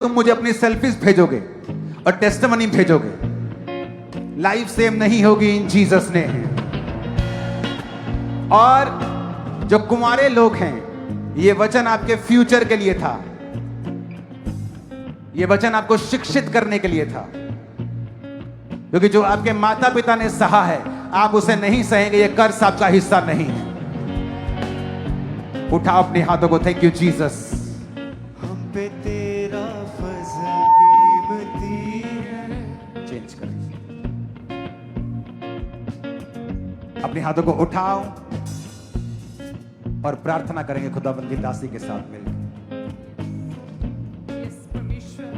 तुम मुझे अपनी सेल्फीज भेजोगे और टेस्टिमनी भेजोगे, लाइफ सेम नहीं होगी इन जीसस ने। और जो कुंवारे लोग हैं, ये वचन आपके फ्यूचर के लिए था, ये वचन आपको शिक्षित करने के लिए था, क्योंकि जो आपके माता पिता ने सहा है आप उसे नहीं सहेंगे, ये कर्ज आपका हिस्सा नहीं है। उठाओ अपने हाथों को। Thank you Jesus. हम पे तेरा फजल कीमती है। चेंज कर अपने हाथों को उठाओ और प्रार्थना करेंगे खुदावंद की दासी के साथ मिलकर। यस परमेश्वर,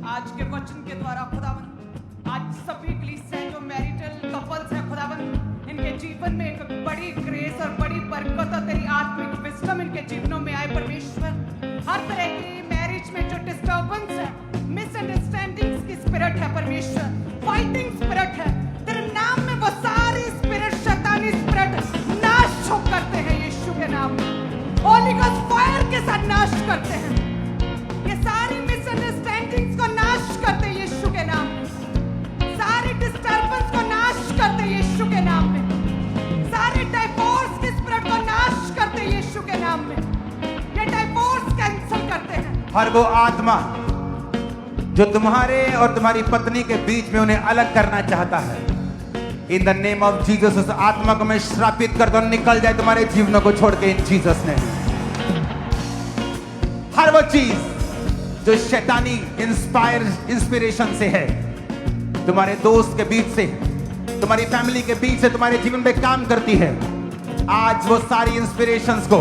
आज के वचन के द्वारा खुदावंद आज सभी कलीसिया जो मैरिटल कपल्स हैं खुदावंद, इनके जीवन में एक बड़ी ग्रेस और बड़ी बरकत और तेरी आत्मिक विजडम इनके जीवनों में आए परमेश्वर। हर तरह की मैरिज में जो डिस्टर्बेंस है, मिसअंडरस्टैंडिंग्स की स्पिरिट है परमेश्वर, फाइटिंग स्पिरिट है, तेरे नाम में वो सारी स्पिरिट, शैतानी स्पिरिट नाश हो करते हैं यीशु के नाम में। होली गोस्ट फायर के साथ नाश करते हैं, ये सारी मिसअंडरस्टैंडिंग्स को नाश करते हैं यीशु के नाम में, सारी डिस्टर्बेंस को नाश करते हैं यीशु के नाम में, सारी डाइवोर्स की स्पिरिट को नाश करते हैं यीशु के नाम में, ये डाइवोर्स कैंसिल करते हैं। हर वो आत्मा जो तुम्हारे और तुम्हारी पत्नी के बीच में उन्हें अलग करना चाहता है, इन द नेम ऑफ जीसस उस आत्मा को मैं श्रापित कर दूं, निकल जाए तुम्हारे जीवनों को छोड़ के इन जीसस ने। हर वो चीज जो शैतानी इंस्पिरेशन से है, तुम्हारे दोस्त के बीच से, तुम्हारी फैमिली के बीच से तुम्हारे जीवन में काम करती है, आज वो सारी इंस्पिरेशंस को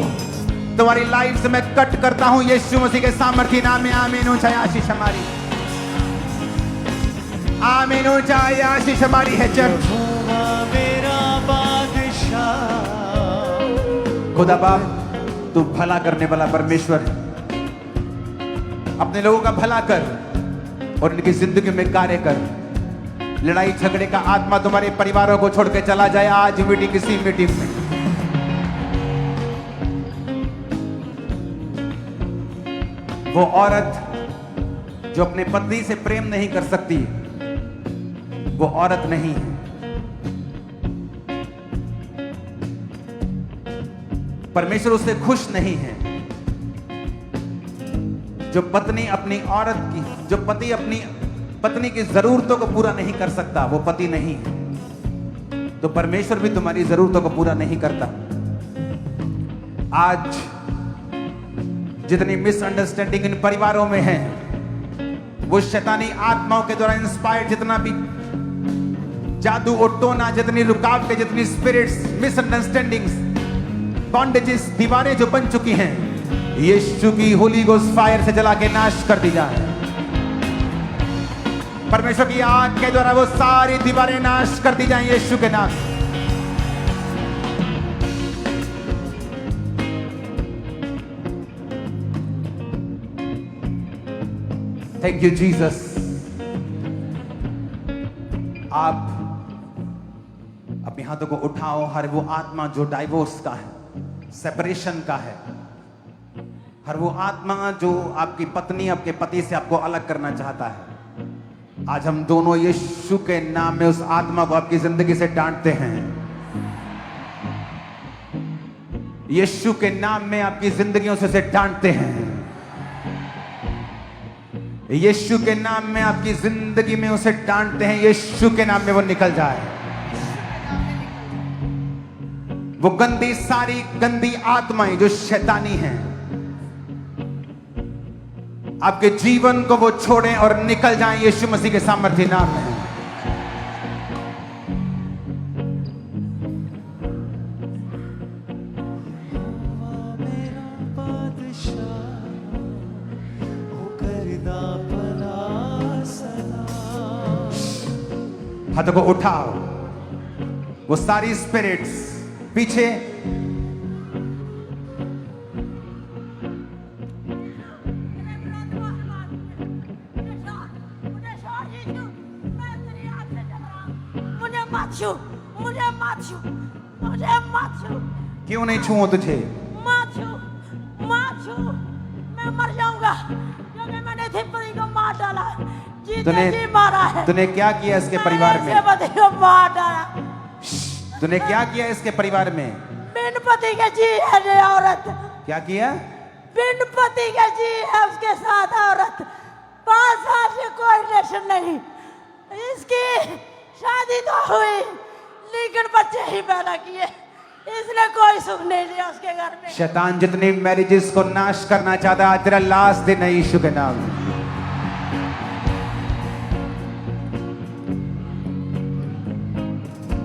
तुम्हारी लाइफ से मैं कट करता हूं यीशु मसीह के सामर्थ्य नाम में। आमीन। ऊंचाई आशीष हमारी, आमीन। ऊंचाई आशीष हमारी है। चर्च मेरा बादशाह, खुदा बाप तू भला करने वाला परमेश्वर है, अपने लोगों का भला कर और इनकी जिंदगी में कार्य कर। लड़ाई झगड़े का आत्मा तुम्हारे परिवारों को छोड़ के चला जाए आज मीटिंग, किसी मीटिंग में। वो औरत जो अपने पति से प्रेम नहीं कर सकती, वो औरत नहीं है। परमेश्वर उससे खुश नहीं है। जो पत्नी अपनी औरत की, जो पति अपनी पत्नी की जरूरतों को पूरा नहीं कर सकता, वो पति नहीं है। तो परमेश्वर भी तुम्हारी जरूरतों को पूरा नहीं करता। आज जितनी मिसअंडरस्टैंडिंग इन परिवारों में है, वो शैतानी आत्माओं के द्वारा इंस्पायर्ड जितना भी जादू और टोना, जितनी रुकावटें, जितनी स्पिरिट्स, मिसअंडरस्टैंडिंग्स, बॉन्डेजेस, दीवारें जो बन चुकी हैं, यीशु की होली गोस्ट फायर से जला के नाश कर दी जाए। परमेश्वर की आग के द्वारा वो सारी दीवारें नाश कर दी जाएं यीशु के नाम। Thank you Jesus. आप अपने हाथों को उठाओ। हर वो आत्मा जो डाइवोर्स का है, सेपरेशन का है, हर वो आत्मा जो आपकी पत्नी आपके पति से आपको अलग करना चाहता है, आज हम दोनों यीशु के नाम में उस आत्मा को आपकी जिंदगी से डांटते हैं। यीशु के नाम में आपकी जिंदगियों से उसे डांटते हैं। यीशु के नाम में आपकी जिंदगी में उसे डांटते हैं। यीशु के नाम में वो निकल जाए। वो गंदी, सारी गंदी आत्माएं जो शैतानी हैं, आपके जीवन को वो छोड़ें और निकल जाएं यीशु मसीह के सामर्थ्य नाम में। मेरा बादशाह, हो करदा भला सदा। हाथों को उठाओ। वो सारी स्पिरिट्स पीछे, मुझे क्यों नहीं छूओ तुझे? मैं मर जाऊंगा। क्योंकि मैंने इसके पति को मार डाला, जीते तूने जी मारा है। तूने क्या किया इसके परिवार में? मैंने इसके पति को मार डाला। तूने क्या किया इसके परिवार में? बिन पति के जी है ये औरत, क्या किया? बिन पति के जी है उसके साथ औरत। 5 साल से कोई रिलेशन नहीं, इसकी शादी तो हुई लेकिन बच्चे ही पैदा किए, इसने कोई सुख नहीं लिया उसके घर में। शैतान जितनी मैरिजेस को नाश करना चाहता है, तेरा लास्ट दिन है यीशु के नाम में।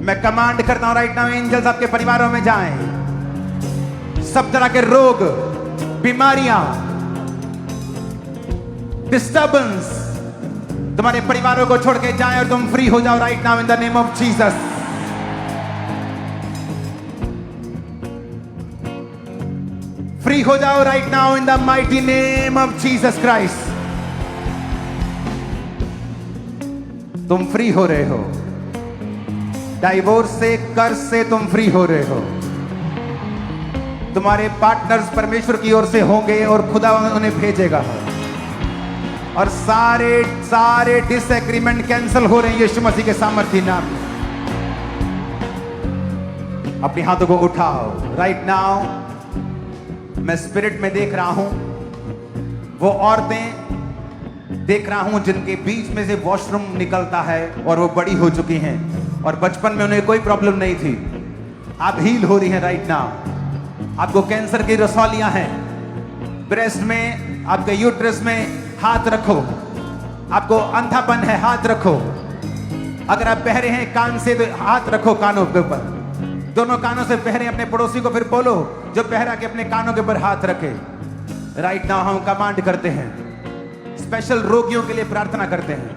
मैं कमांड करता हूं राइट नाउ, एंजल्स आपके परिवारों में जाएं। सब तरह के रोग, बीमारियां, डिस्टर्बेंस तुम्हारे परिवारों को छोड़ के जाएं और तुम फ्री हो जाओ right now in the name of Jesus. Free हो जाओ right now in the mighty name of Jesus Christ. तुम फ्री हो रहे हो, डाइवोर्स से, कर्ज से तुम फ्री हो रहे हो। तुम्हारे पार्टनर्स परमेश्वर की ओर से होंगे और खुदा उन्हें भेजेगा और सारे डिसएग्रीमेंट कैंसिल हो रहे हैं यीशु मसीह के सामर्थ्य नाम में। अपने हाथों को उठाओ राइट नाउ। मैं स्पिरिट में देख रहा हूं वो औरतें देख रहा हूं जिनके बीच में से वॉशरूम निकलता है और वो बड़ी हो चुकी हैं और बचपन में उन्हें कोई प्रॉब्लम नहीं थी। आप हील हो रही हैं राइट नाउ। आपको कैंसर की रसौलियां हैं, ब्रेस्ट में, आपके यूट्रस में हाथ रखो। आपको अंधापन है, हाथ रखो। अगर आप बहरे हैं कान से तो हाथ रखो कानों के ऊपर। दोनों कानों से बहरे अपने पड़ोसी को फिर बोलो जो बहरा के अपने कानों के ऊपर हाथ रखे। राइट नाउ हम कमांड करते हैं, स्पेशल रोगियों के लिए प्रार्थना करते हैं।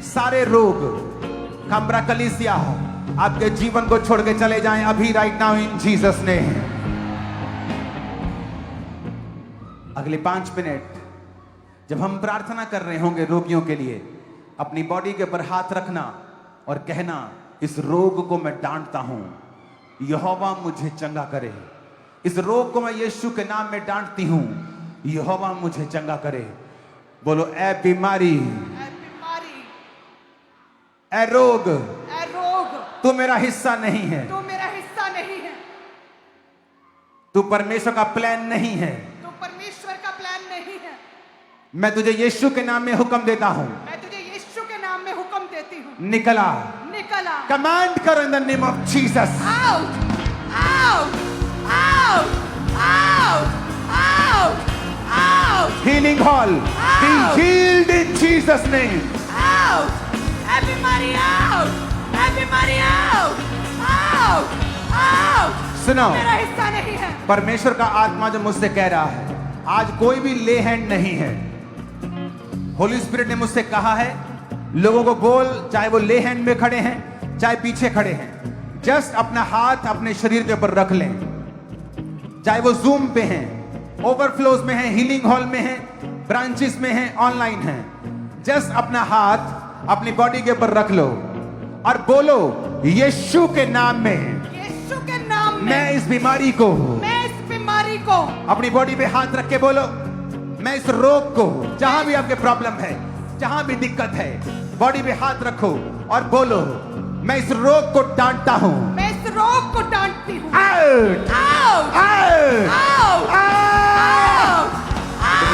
सारे रोग खम्बरा कलीसिया आपके जीवन को छोड़ के चले जाएं अभी right now in Jesus name. अगले 5 मिनट जब हम प्रार्थना कर रहे होंगे रोगियों के लिए, अपनी बॉडी के ऊपर हाथ रखना और कहना, इस रोग को मैं डांटता हूं, यहोवा मुझे चंगा करे। इस रोग को मैं यीशु के नाम में डांटती हूं, यहोवा मुझे चंगा करे। बोलो, ए बीमारी, ए रोग, तू मेरा हिस्सा नहीं है, तू मेरा हिस्सा नहीं है, तू परमेश्वर का प्लान नहीं है, तू परमेश्वर का प्लान नहीं है। मैं तुझे यीशु के नाम में हुक्म देता हूं, मैं तुझे यीशु के नाम में हुक्म देती हूँ, निकला। निकला। कमांड करो इन the name of Jesus. Out! Out! Out! Out! Out! Out! Healing hall, be healed in Jesus name. Out! Everybody out! Everybody out! Out! Out! सुनो, मेरा हिस्सा नहीं है। परमेश्वर का आत्मा जो मुझसे कह रहा है, आज कोई भी ले हैंड नहीं है। होली स्पिरिट ने मुझसे कहा है लोगों को बोल, चाहे वो ले हैंड में खड़े हैं चाहे पीछे खड़े हैं, जस्ट अपना हाथ अपने शरीर के ऊपर रख लें। चाहे वो जूम पे हैं, ओवरफ्लोज में हैं, हीलिंग हॉल में हैं, ब्रांचेस में हैं, ऑनलाइन हैं, जस्ट अपना हाथ अपनी बॉडी के ऊपर रख लो और बोलो, यीशु के नाम में, यीशु के नाम में मैं इस बीमारी को, मैं इस बीमारी को, अपनी बॉडी पे हाथ रख के बोलो, मैं इस रोग को, जहां भी आपके प्रॉब्लम है, जहां भी दिक्कत है, बॉडी पे हाथ रखो और बोलो, मैं इस रोग को डांटता हूं, मैं इस रोग को डांटती हूँ। Out Out! Out Out! Out. Out! Out!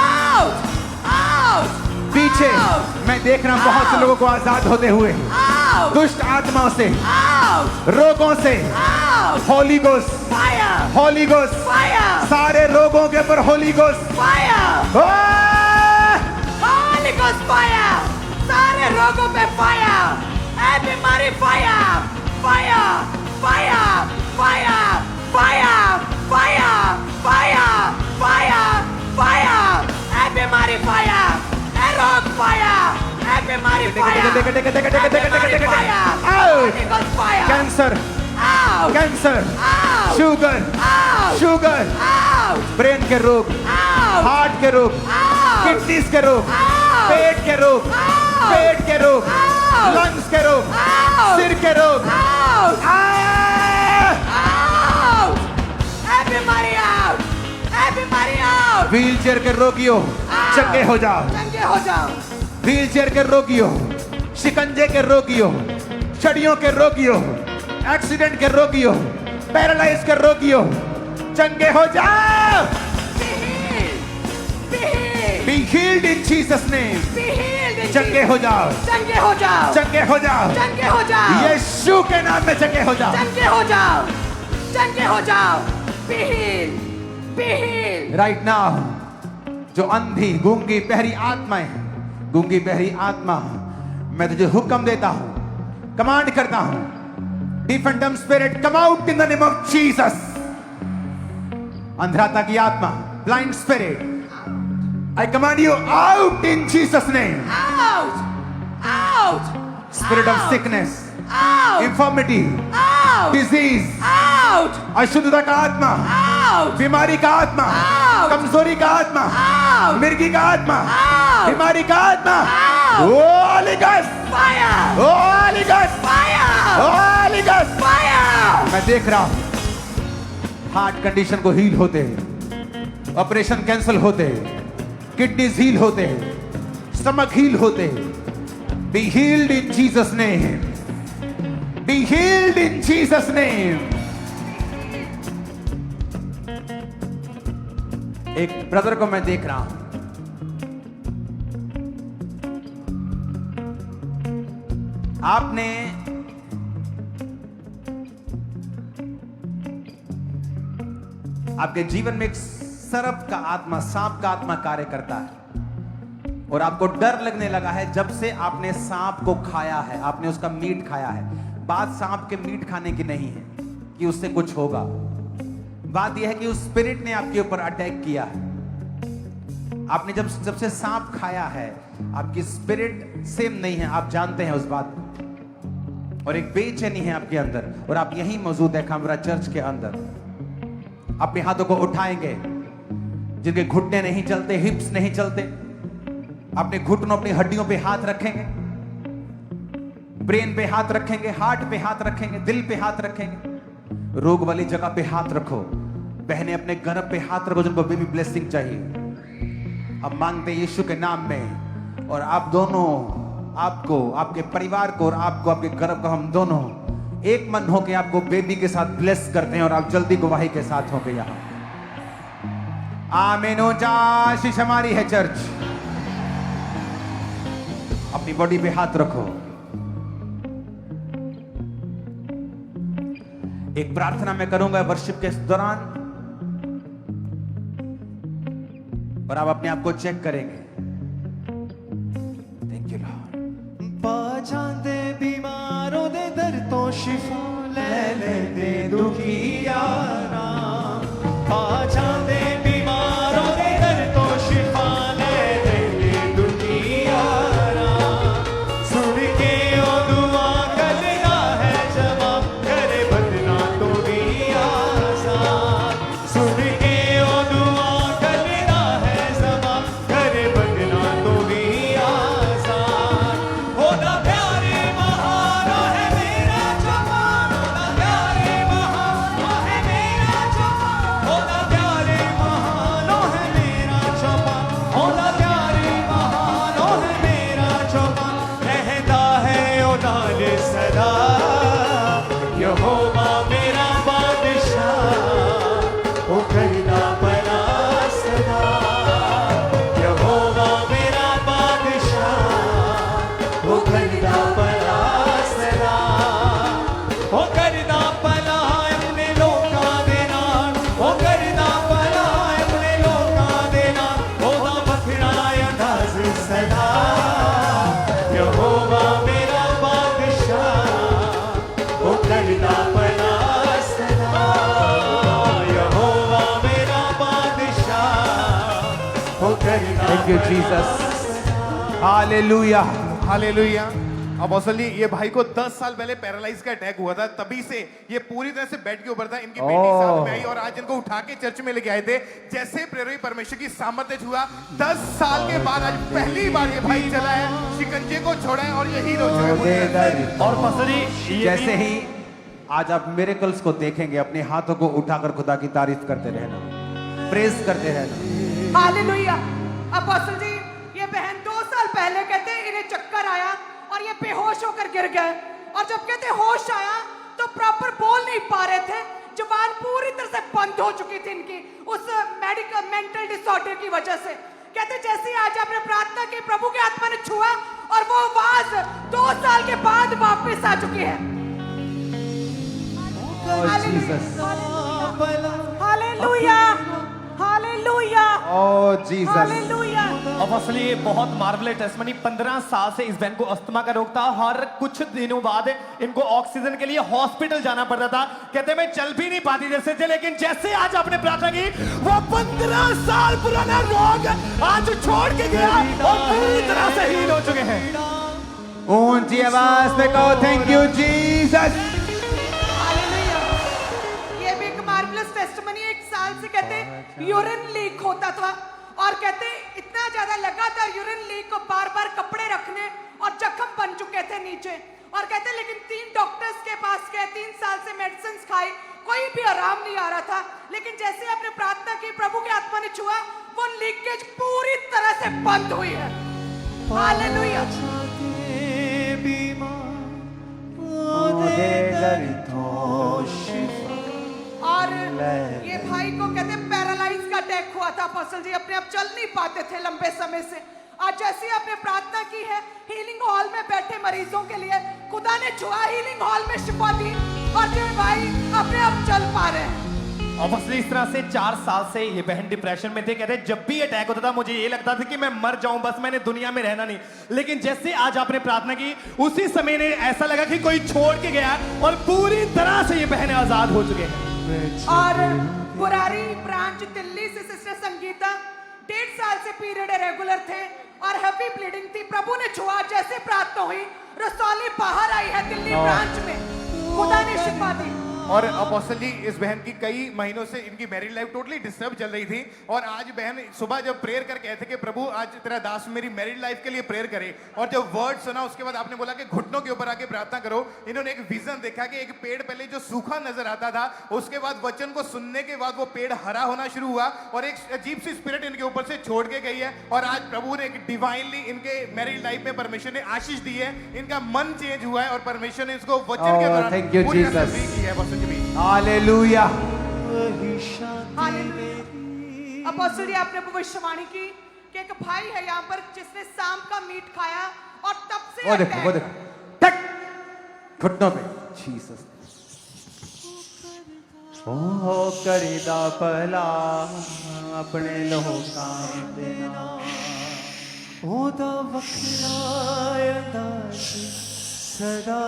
Out! Out! पीछे मैं देख रहा हूं बहुत से लोगों को आजाद होते हुए, Out! दुष्ट आत्माओं से, Out! रोगों से। Out! Holi ghost, Fire! Holi ghost, Fire! सारे रोगों के ऊपर Holi ghost. Fire! Holy Ghost fire! सारे रोगों पे fire! ऐ बीमारी fire! Fire! Fire! Fire! Fire! Fire! Fire! Fire! Fire! ऐ बीमारी fire! ऐ रोग fire! ऐ बीमारी fire! ऐ बीमारी fire! Holy Ghost fire! Cancer, Out! Cancer, Out! Sugar, Out! Sugar, Out! Brain के रोग, Out! हार्ट के रोग, Out! किडनीज के रोग, Out! पेट के रोग, Out! पेट के रोग, Out! लंग्स के रोग, Out! सिर के रोग, Out! व्हील चेयर के रोगियों चंगे हो जाओ, चंगे हो जाओ, व्हील चेयर के रोगियों, शिकंजे के रोगियों, छड़ियों के रोगियों, एक्सीडेंट के रोगियों, पैरालाइज के रोगियों चंगे हो जाओ। Be healed in Jesus name. चंगे हो जाओ, चंगे हो जाओ, चंगे हो जाओ, चंगे हो जाओ, यीशु के नाम में चंगे हो जाओ। चंगे हो जाओ, चंगे हो जाओ। Be healed, be healed. Right now जो अंधी गूंगी बहरी आत्माएं, गूंगी बहरी आत्मा, मैं तुझे हुक्म देता हूं, कमांड करता हूं, deaf and dumb spirit come out in the name of Jesus. अंधराता की आत्मा, blind spirit, I command you out in Jesus name. Out, out. Spirit of out, sickness, out, infirmity, out, disease, out, अशुद्धता का आत्मा, out, बीमारी का आत्मा, out, कमजोरी का आत्मा, out, मिर्गी का आत्मा, out, बीमारी का आत्मा, out, Holy Ghost, fire, Holy Ghost, fire, Holy Ghost, fire. मैं देख रहा हूं हार्ट कंडीशन को हील होते हैं, ऑपरेशन कैंसिल होते हैं, किडनीज हील होते हैं, स्टमक हील होते हैं। Be healed in Jesus name, be healed in Jesus name. एक ब्रदर को मैं देख रहा हूं, आपने आपके जीवन में एक सर्प का आत्मा, सांप का आत्मा कार्य करता है और आपको डर लगने लगा है जब से आपने सांप को खाया है, आपने उसका मीट खाया है। बात सांप के मीट खाने की नहीं है कि उससे कुछ होगा, बात यह है कि उस स्पिरिट ने आपके ऊपर अटैक किया है। आपने जब से सांप खाया है, आपकी स्पिरिट सेम नहीं है, आप जानते हैं उस बात को, और एक बेचैनी है आपके अंदर, और आप यहीं मौजूद है कामरा चर्च के अंदर। अपने हाथों को उठाएंगे, जिनके घुटने नहीं चलते, हिप्स नहीं चलते, अपने घुटनों, अपनी हड्डियों पे हाथ रखेंगे, ब्रेन पे हाथ रखेंगे, हार्ट पे हाथ रखेंगे, दिल पे हाथ रखेंगे, रोग वाली जगह पे हाथ रखो। बहने अपने गर्भ पे हाथ रखो जिनको बेबी ब्लेसिंग चाहिए। अब मांगते यीशु के नाम में, और आप दोनों, आपको, आपके परिवार को और आपको, आपके गर्भ को, हम दोनों एक मन होकर आपको बेबी के साथ ब्लेस करते हैं, और आप जल्दी गवाही के साथ होंगे यहां। आमीन। ऊंचा आशीष हमारी है चर्च। अपनी बॉडी पे हाथ रखो। एक प्रार्थना मैं करूंगा वर्शिप के दौरान, और आप अपने आप को चेक करेंगे। Thank you lord. पाछांदे बीमारों दे दर्दों शिफा ले ले दे दुखियारा। पाछांदे बीमारों दे दर्दों शिफा ले ले दे दुखियारा। सुन के ओ दुआ करना है जवाब, करे बदना तो भी आसान। सुन के ओ दुआ करना है जवाब, करे बदना तो भी आसान। होना प्यारे महाना है मेरा जवान, होना प्यारे महाना है मेरा जवान। होना प्यारे महाना है मेरा जवान, होना प्यारे महाना है मेरा जवान। रहता है ओ नाल सदा, यहोवा मेरा बादशाह, ओ करना बना सदा। यहोवा मेरा बादशाह, ओ करना बना सदा। ओ करना भला अपने लोकां दे नाल, ओ करना भला अपने लोकां दे नाल। ओदा बखरा अंदाज़ सदा, यहोवा मेरा बादशाह, ओ करना भला सदा। यहोवा मेरा बादशाह, ओ करना thank you Jesus. Hallelujah. Hallelujah. अब असली ये भाई को 10 साल पहले पैरालाइज का अटैक हुआ था, तभी से ये पूरी तरह से बेड के ऊपर था। इनकी बेटी साथ में आई और आज इनको उठा के चर्च में लेके आए थे। जैसे प्रेरक परमेश्वर की सामर्थ्य हुआ, 10 साल के बाद आज पहली बार ये भाई चला है, शिकंजे को छोड़ा है और यही रोज और मसरी जैसे ही आज आप मिरेकल्स को देखेंगे, अपने हाथों को उठाकर खुदा की तारीफ करते रहना, प्रेज करते रहना। हालेलुया। अपोस्टल जी, ये बहन 2 साल पहले कहते इन्हें चक्कर आया और ये बेहोश होकर गिर गए, और जब कहते होश आया तो प्रॉपर बोल नहीं पा रहे थे, जुबान पूरी तरह से बंद हो चुकी थी इनकी उस मेंटल डिसऑर्डर की वजह से। कहते जैसे ही आज आपने प्रार्थना की, प्रभु की आत्मा ने छुआ और वो आवाज 2 साल के बाद वापस आ चुकी है। हालेलुया, हालेलुया, ओह जीसस। हालेलुया। अब असली ये बहुत मार्वलेस टेस्टमनी। 15 साल से इस बहन को अस्थमा का रोग था। हर कुछ दिनों बाद इनको ऑक्सीजन के लिए हॉस्पिटल जाना पड़ता था। कहते मैं चल भी नहीं पाती जैसे थे, लेकिन जैसे आज आपने प्रार्थना की, वो 15 साल पुराना रोग आज छोड़ के गया और पूरी तरह से हील हो चुके हैं। ऊंची आवाज में कहो थैंक यू जीसस। हालेलुया। ये भी एक मार्वलस टेस्टिमनी। 1 साल से कहते यूरिन लीक होता था, और कहते इतना ज्यादा लगातार यूरिन लीक को बार बार कपड़े रखने और जख्म बन चुके थे नीचे, और कहते लेकिन 3 डॉक्टर्स के पास गए, 3 साल से मेडिसिन खाई, कोई भी आराम नहीं आ रहा था। लेकिन जैसे आपने प्रार्थना की, प्रभु की आत्मा ने छुआ, वो लीकेज पूरी तरह से बंद हुई है। हालेलुया। और ये भाई को कहते पैरालाइज का अटैक हुआ था अपोस्टल जी, अपने आप चल नहीं पाते थे लंबे समय से। आज जैसे आपने प्रार्थना की है, हीलिंग हॉल में बैठे मरीजों के लिए खुदा ने छुआ, हीलिंग हॉल में शिफा दी, और ये भाई अपने आप चल पा रहे हैं। ऑब्वियसली इस तरह से 4 साल से ये बहन डिप्रेशन में थे। कहते जब भी अटैक होता था मुझे ये लगता था कि मैं मर जाऊं, बस मैंने दुनिया में रहना नहीं। लेकिन जैसे आज आपने प्रार्थना की, उसी समय ने ऐसा लगा कि कोई छोड़ के गया, और पूरी तरह से ये बहन आजाद हो चुके हैं। और बुरारी ब्रांच दिल्ली से सिस्टर संगीता 1.5 साल से पीरियड रेगुलर थे और हैवी ब्लीडिंग थी। प्रभु ने छुआ, जैसे प्रार्थना हुई, रसौली बाहर आई है दिल्ली ब्रांच में, खुदा ने शिफा दी। और अपोस्टल जी, इस बहन की कई महीनों से इनकी मैरिड लाइफ टोटली डिस्टर्ब चल रही थी, और आज बहन सुबह जब प्रेयर कर कहे थे कि प्रभु आज तेरा दास मेरी मैरिड लाइफ के लिए प्रेयर करे, और जब वर्ड सुना उसके बाद आपने बोला कि घुटनों के ऊपर आके प्रार्थना करो। इन्होंने एक विजन देखा कि एक पेड़ पहले जो सूखा नजर आता था, उसके बाद वचन को सुनने के बाद वो पेड़ हरा होना शुरू हुआ, और एक अजीब सी स्पिरिट इनके ऊपर से छोड़ के गई है। और आज प्रभु ने एक डिवाइनली इनके मैरिड लाइफ में परमेश्वर ने आशीष दी है, इनका मन चेंज हुआ है, और परमेश्वर ने इसको वचन के दौरान thank you, पूरी तरह से Jesus. free किया है। हालेलुया। हालेलुया। अपोस्टल जी, आपने भविष्यवाणी की कि एक भाई है यहाँ पर जिसने सांप का मीट खाया, और तब से वो देखो, वो देखो, टक घुटनों पे जीसस। ओ करीदा भला अपने लोकां दे नाल, ओदा वखरा अंदाज़ सदा,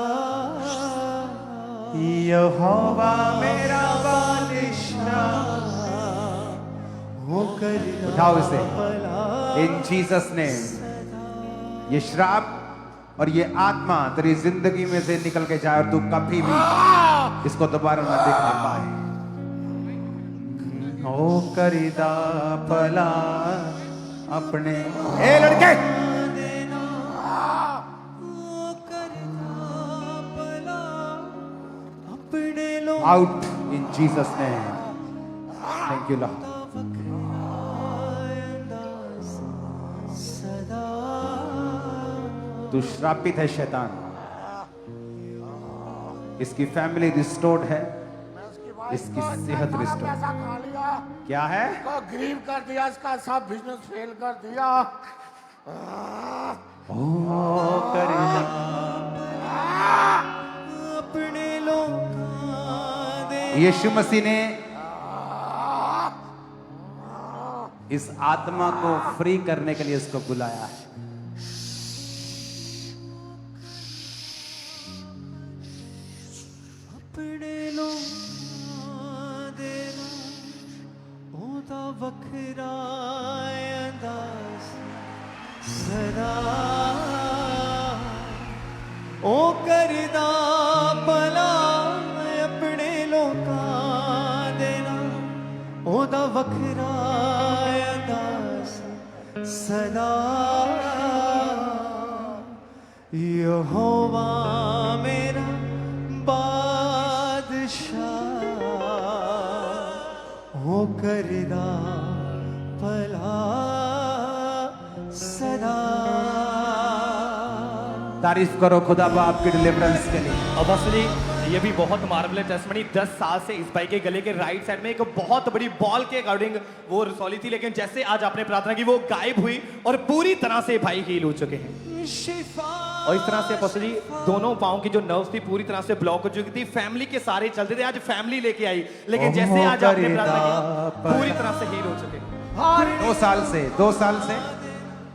यहोवा मेरा बादशाह, हो करीदा उठाओ इसे भला। इन जीसस नेम। ये श्राप और ये आत्मा तेरी जिंदगी में से निकल के जाए, और तू कभी भी इसको दोबारा न देखने पाए। ओ करीदा भला अपने ए लड़के, out in Jesus name. Thank you Lord. तू श्रापित है शैतान। इसकी फैमिली रिस्टोर्ड है, इसकी सेहत रिस्टोर्ड। खा लिया, क्या है? इसको ग्रीव कर दिया, इसका सब बिजनेस फेल कर दिया। ओ करीदा अपने लोकां दे। यीशु मसीह ने इस आत्मा को फ्री करने के लिए इसको बुलाया है। अपने लोकां दे नाल, ओदा वखरा अंदाज़ सदा, ओ करदा भला अपने लोकां दे नाल, ओदा वखरा अंदाज़ सदा, यहोवा मेरा बादशाह, हो करदा पला सदा। तारीफ करो खुदा बाप की डिलीवरेंस के लिए। अब असली ये भी बहुत मार्वलस टेस्टमनी। 10 साल से इस भाई के गले के राइट साइड में एक बहुत बड़ी बॉल के अकॉर्डिंग वो रसौली थी, लेकिन जैसे आज आपने प्रार्थना की वो गायब हुई और पूरी तरह से भाई हील हो चुके हैं। और इस तरह से अपॉस्टल दोनों पाँव की जो नर्व्स थी पूरी तरह से ब्लॉक हो चुकी थी। फैमिली के सारे चलते थे, आज फैमिली लेके आई, लेकिन जैसे आज आपने प्रार्थना की पूरी तरह से हील हो चुके हैं। और 2 साल से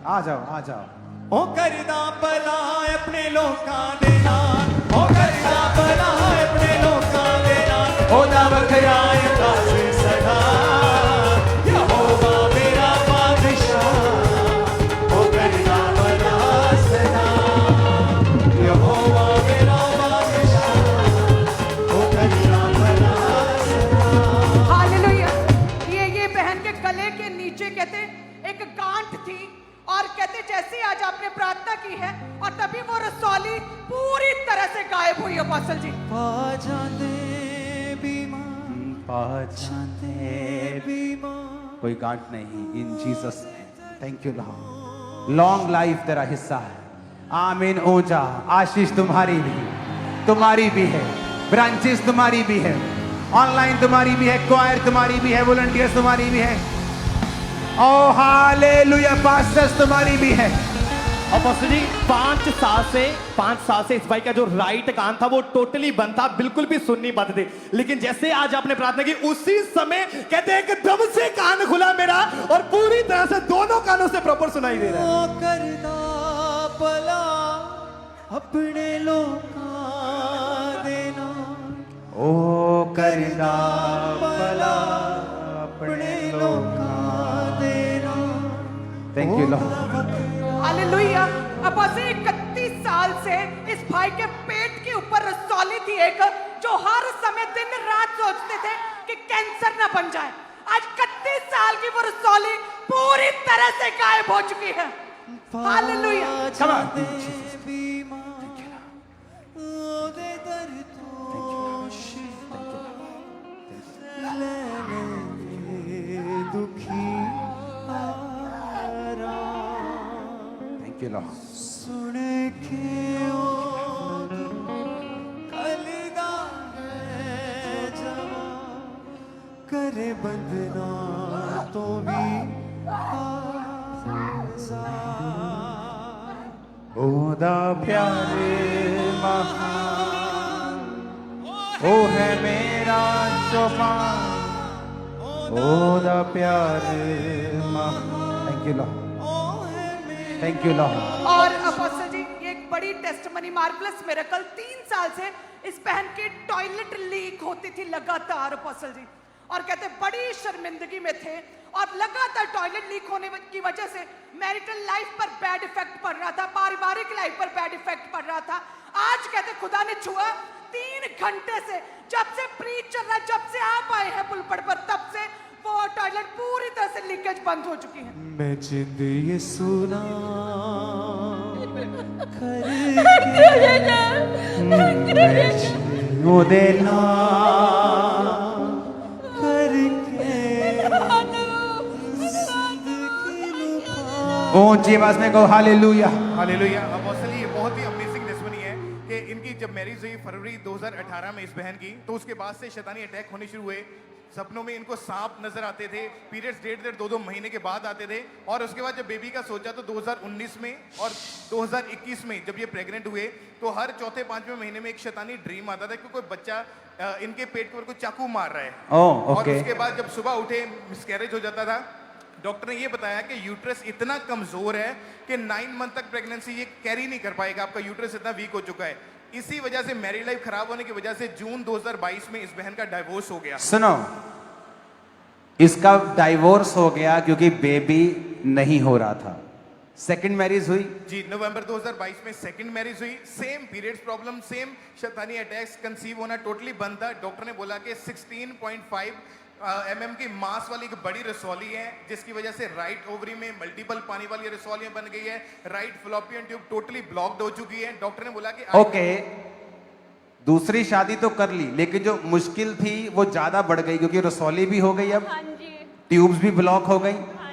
आ जाओ। ओ करदा भला अपने लोकां दे नाल, ओ करदा भला अपने लोकां दे नाल, ओदा वखरा काश सदा यहोवा मेरा बादशाह। ओ करदा भला सदा यहोवा मेरा बादशाह, ओ करदा भला सदा। हालेलुया। ये बहन के गले के नीचे कहते एक गांठ थी, और कहते जैसे आज आपने प्रार्थना की है और तभी वो रसौली पूरी तरह से गायब हुई। अपोस्टल जी कोई गांठ नहीं, इन Jesus name. Thank you Lord. Long life तेरा हिस्सा है। आमीन। ऊंचा आशीष तुम्हारी भी है, ब्रांचेस तुम्हारी भी है, ऑनलाइन तुम्हारी भी है, क्वायर तुम्हारी भी है, वॉलंटियर्स तुम्हारी भी है। ओ हालेलुया, पास्टर्स तुम्हारी भी है। अपोस्टल जी 5 साल से इस भाई का जो राइट कान था वो टोटली बंद था, बिल्कुल भी सुन नहीं पाते थे, लेकिन जैसे आज आपने प्रार्थना की उसी समय कहते हैं एकदम से कान खुला मेरा और पूरी तरह से दोनों कानों से प्रॉपर सुनाई दे रहा है। करदा भला अपने लोकां दे नाल, ओ करदा भला अपने लोकां दे नाल। Thank you Lord. Hallelujah. Apostle 31 साल से इस भाई के पेट के ऊपर रसौली थी एक, जो हर समय दिन रात सोचते थे कि कैंसर ना बन जाए। आज 31 साल की वो रसौली पूरी तरह से गायब हो चुकी है। हालेलुया। Thank you lord. सुन के ओ कलदा है जवा, करे बंदना तो भी ओदा प्यारे महान, ओ है मेरा शौफान, ओदा प्यारे महान। Thank you Lord. Thank you Lord. और अपोस्टल जी ये एक बड़ी टेस्टमनी मार्वलस मिरेकल। 3 साल से इस बहन की टॉयलेट लीक होती थी लगातार अपोस्टल जी, और कहते बड़ी शर्मिंदगी में थे, और लगातार टॉयलेट लीक होने की वजह से मैरिटल लाइफ पर बैड इफेक्ट पड़ रहा था, पारिवारिक लाइफ पर बैड इफेक्ट पड़ रहा था। आज कहते खुदा ने छुआ 3 घंटे से, जब से प्रीच चल रहा है, जब से आप आए हैं पुलपट पर, तब से वो टॉयलेट पूरी तरह से लीकेज बंद हो चुकी है। मैं जिंद ये सुना देना ऊंची आवाज में कहो हालेलुया। हालेलुया। अब असली ये बहुत ही अमेजिंग टेस्टिमनी है कि इनकी जब मैरिज हुई फरवरी 2018 में इस बहन की, तो उसके बाद से शैतानी अटैक होने शुरू हुए। सपनों में इनको सांप नजर आते थे, पीरियड्स 1.5-2 महीने के बाद आते थे, और उसके बाद जब बेबी का सोचा तो 2019 में और 2021 में जब ये प्रेग्नेंट हुए तो हर चौथे 5वें महीने में एक शैतानी ड्रीम आता था कि कोई बच्चा इनके पेट के ऊपर कोई चाकू मार रहा है। और उसके बाद जब सुबह उठे मिसकैरेज हो जाता था। डॉक्टर ने ये बताया कि यूट्रस इतना कमजोर है कि 9 मंथ तक प्रेगनेंसी ये कैरी नहीं कर पाएगा, आपका यूट्रस इतना वीक हो चुका है। इसी वजह से मैरिड लाइफ खराब होने की वजह से जून 2022 में इस बहन का डाइवोर्स हो गया। सुनो, इसका डाइवोर्स हो गया क्योंकि बेबी नहीं हो रहा था। सेकंड मैरिज हुई जी, नवंबर 2022 में सेकंड मैरिज हुई। सेम पीरियड्स प्रॉब्लम, सेम शैतानी अटैक्स, कंसीव होना टोटली बंद था। डॉक्टर ने बोला कि 16.5 mm की मास वाली एक बड़ी रसौली है, जिसकी वजह से राइट ओवरी में मल्टीपल पानी वाली रसौलियां बन गई है। Right fallopian tube totally blocked हो चुकी है। डॉक्टर ने बोला कि ओके, दूसरी शादी तो कर ली, लेकिन जो मुश्किल थी वो ज्यादा बढ़ गई क्योंकि रसौली भी हो गई, अब हाँ जी, ट्यूब्स भी ब्लॉक हो गई। हाँ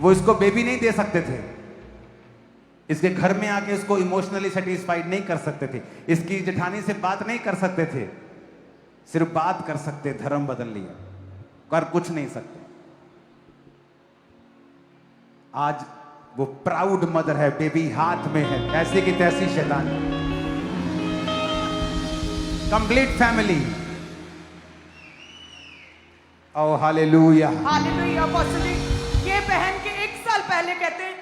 वो इसको बेबी नहीं दे सकते थे, इसके घर में आके इसको इमोशनली सेटिस्फाइड नहीं कर सकते थे, इसकी जेठानी से बात नहीं कर सकते थे, सिर्फ बात कर सकते, धर्म बदल लिया, कर कुछ नहीं सकते। आज वो प्राउड मदर है, बेबी हाथ में है, ऐसे की तैसी शैतान, कंप्लीट फैमिली। ओ हालेलुया, हालेलुया। अपोस्टली ये बहन के 1 साल पहले कहते हैं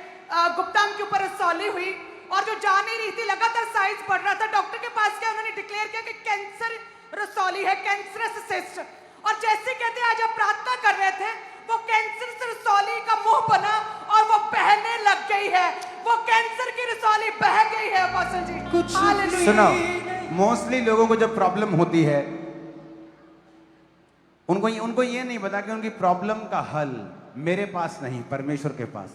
गुप्तांग के ऊपर रसौली हुई और जो जा नहीं रही थी, लगातार साइज बढ़ रहा था। डॉक्टर के पास गया, उन्होंने डिक्लेयर किया कि कैंसर रसौली है, कैंसरस सिस्ट। और जैसे कहते हैं आज आप प्रार्थना कर रहे थे, वो कैंसर से रसौली का मुंह बना और वो बहने लग गई है, वो कैंसर की रसौली बह गई है। अपोस्टल जी हालेलुया। सुनो, मोस्टली लोगों को जब प्रॉब्लम होती है, उनको ये नहीं पता कि उनकी प्रॉब्लम का हल मेरे पास नहीं, परमेश्वर के पास।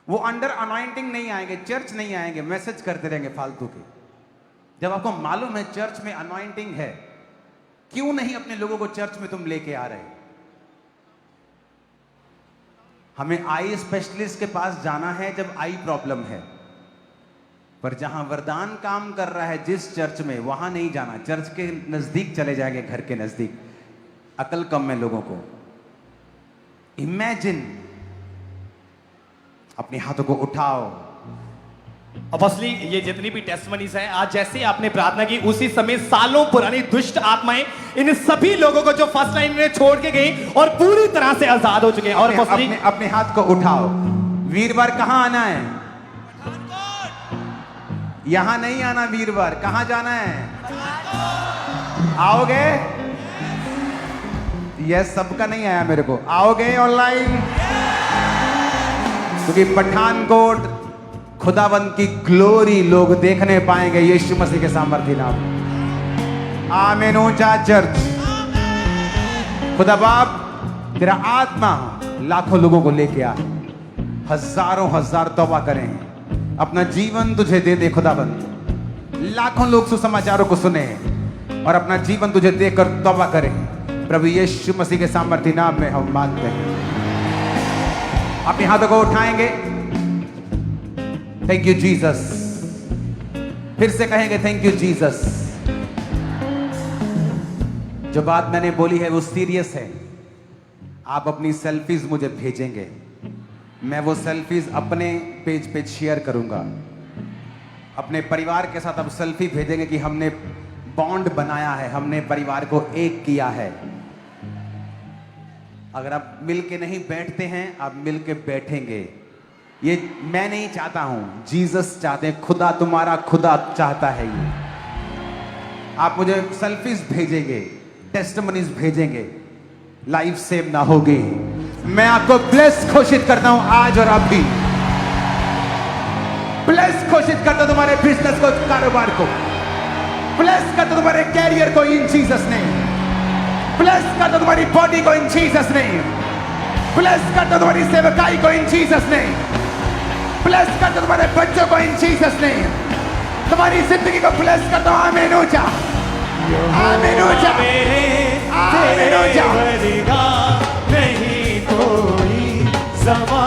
वो अंडर अनॉइंटिंग नहीं आएंगे, चर्च नहीं आएंगे, मैसेज करते रहेंगे फालतू के। जब आपको मालूम है चर्च में अनॉइंटिंग है, क्यों नहीं अपने लोगों को चर्च में तुम लेके आ रहे? हमें आई स्पेशलिस्ट के पास जाना है जब आई प्रॉब्लम है, पर जहां वरदान काम कर रहा है जिस चर्च में, वहां नहीं जाना। चर्च के नजदीक चले जाएंगे, घर के नजदीक। अकल कम है लोगों को। इमेजिन, अपने हाथों को उठाओ। अपोस्टली ये जितनी भी टेस्टमनीज है, आज जैसे आपने प्रार्थना की उसी समय सालों पुरानी दुष्ट आत्माएं इन सभी लोगों को जो फर्स्ट लाइन में छोड़ के गई और पूरी तरह से आजाद हो चुके हैं। और अपने हाथ को उठाओ। वीरवार कहां आना है? यहां नहीं आना वीरवार, कहां जाना है? आओगे? यह सबका नहीं आया मेरे को। आओगे ऑनलाइन? क्योंकि पठानकोट खुदावंत की ग्लोरी लोग देखने पाएंगे यीशु मसीह के सामर्थ्य नाम। आमीन। ऊंचा चर्च। खुदा बाप तेरा आत्मा लाखों लोगों को लेके आ, हजारों हजार तौबा करें, अपना जीवन तुझे दे दे खुदावंत। लाखों लोग सुसमाचारों को सुने और अपना जीवन तुझे देकर तौबा करें। प्रभु यीशु मसीह के सामर्थ्य नाम में हम मांगते हैं। अपने हाथों को उठाएंगे। Thank you Jesus. फिर से कहेंगे थैंक यू जीसस। जो बात मैंने बोली है वो सीरियस है। आप अपनी सेल्फीज मुझे भेजेंगे, मैं वो सेल्फीज अपने पेज पे शेयर करूंगा। अपने परिवार के साथ आप सेल्फी भेजेंगे कि हमने बॉन्ड बनाया है, हमने परिवार को एक किया है। अगर आप मिल के नहीं बैठते हैं, आप मिल के बैठेंगे। ये मैं नहीं चाहता हूं, जीसस चाहते हैं, खुदा तुम्हारा खुदा चाहता है। ये आप मुझे सेल्फीज भेजेंगे, टेस्टिमनीज भेजेंगे, लाइफ सेव ना होगी। मैं आपको ब्लेस घोषित करता हूं आज और अभी। ब्लेस घोषित करता हूं तुम्हारे बिजनेस को, कारोबार को। ब्लेस करता हूं तुम्हारे कैरियर को इन जीसस नेम। ब्लेस करता हूं तुम्हारी बॉडी को इन जीसस नेम। ब्लेस करता हूं तुम्हारी सेवकाई को इन जीसस नेम। ब्लेस करता हूं तुम्हारे बच्चों को इन जीसस नेम। तुम्हारी जिंदगी को ब्लेस करता हूं। आमीन। ऊंचा, आमीन। ऊंचा, आमीन। ऊंचा। नहीं कोई सवाल